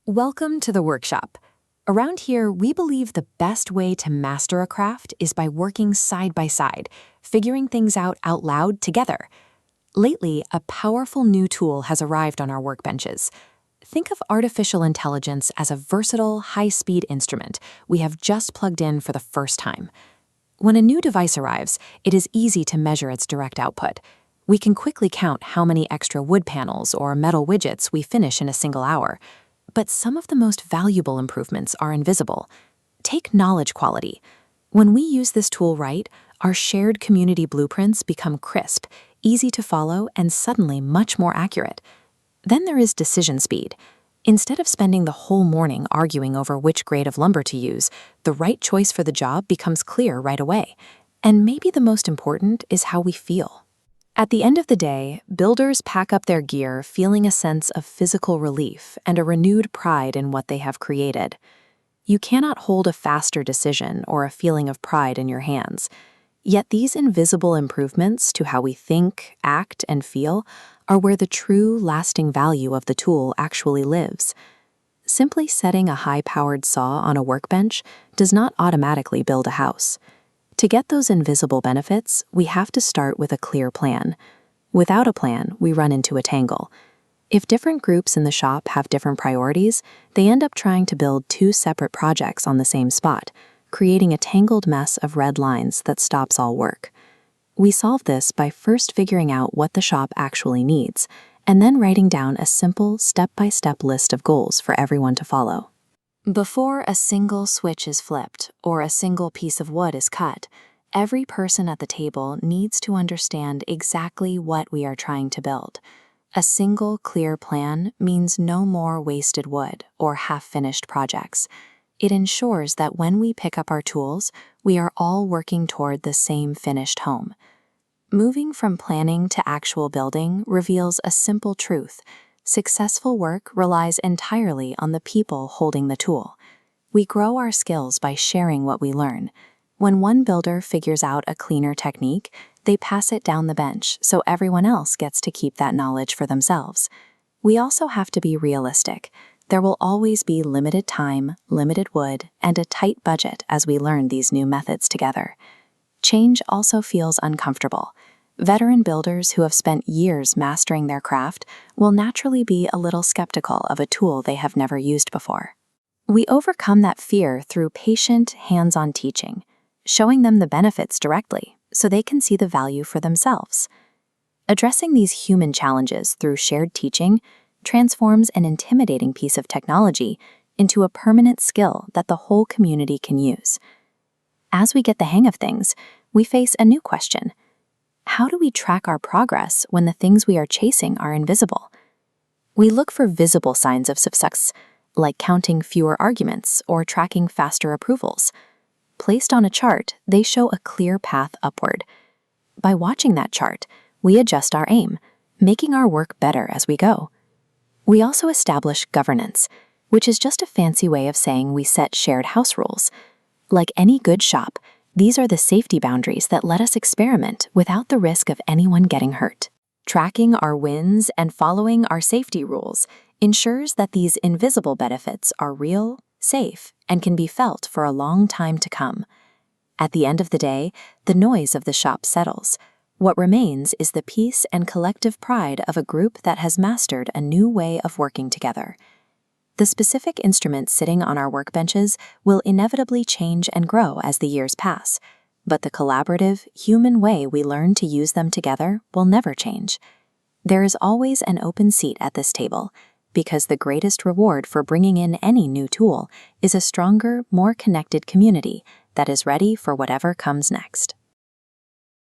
Welcome to the workshop. Around here, we believe the best way to master a craft is by working side by side, figuring things out loud together. Lately, a powerful new tool has arrived on our workbenches. Think of artificial intelligence as a versatile, high-speed instrument we have just plugged in for the first time. When a new device arrives, it is easy to measure its direct output. We can quickly count how many extra wood panels or metal widgets we finish in a single hour. But some of the most valuable improvements are invisible. Take knowledge quality. When we use this tool right, our shared community blueprints become crisp, easy to follow, and suddenly much more accurate. Then there is decision speed. Instead of spending the whole morning arguing over which grade of lumber to use, the right choice for the job becomes clear right away. And maybe the most important is how we feel. At the end of the day, builders pack up their gear feeling a sense of physical relief and a renewed pride in what they have created. You cannot hold a faster decision or a feeling of pride in your hands. Yet these invisible improvements to how we think, act, and feel are where the true, lasting value of the tool actually lives. Simply setting a high-powered saw on a workbench does not automatically build a house. To get those invisible benefits, we have to start with a clear plan. Without a plan, we run into a tangle. If different groups in the shop have different priorities, they end up trying to build two separate projects on the same spot, creating a tangled mess of red lines that stops all work. We solve this by first figuring out what the shop actually needs, and then writing down a simple, step-by-step list of goals for everyone to follow. Before a single switch is flipped or a single piece of wood is cut, every person at the table needs to understand exactly what we are trying to build. A single, clear plan means no more wasted wood or half-finished projects. It ensures that when we pick up our tools, we are all working toward the same finished home. Moving from planning to actual building reveals a simple truth. Successful work relies entirely on the people holding the tool. We grow our skills by sharing what we learn. When one builder figures out a cleaner technique, they pass it down the bench so everyone else gets to keep that knowledge for themselves. We also have to be realistic. There will always be limited time, limited wood, and a tight budget as we learn these new methods together. Change also feels uncomfortable. Veteran builders who have spent years mastering their craft will naturally be a little skeptical of a tool they have never used before. We overcome that fear through patient, hands-on teaching, showing them the benefits directly so they can see the value for themselves. Addressing these human challenges through shared teaching transforms an intimidating piece of technology into a permanent skill that the whole community can use. As we get the hang of things, we face a new question. How do we track our progress when the things we are chasing are invisible? We look for visible signs of success, like counting fewer arguments or tracking faster approvals. Placed on a chart, they show a clear path upward. By watching that chart, we adjust our aim, making our work better as we go. We also establish governance, which is just a fancy way of saying we set shared house rules. Like any good shop, these are the safety boundaries that let us experiment without the risk of anyone getting hurt. Tracking our wins and following our safety rules ensures that these invisible benefits are real, safe, and can be felt for a long time to come. At the end of the day, the noise of the shop settles. What remains is the peace and collective pride of a group that has mastered a new way of working together. The specific instruments sitting on our workbenches will inevitably change and grow as the years pass, but the collaborative, human way we learn to use them together will never change. There is always an open seat at this table, because the greatest reward for bringing in any new tool is a stronger, more connected community that is ready for whatever comes next.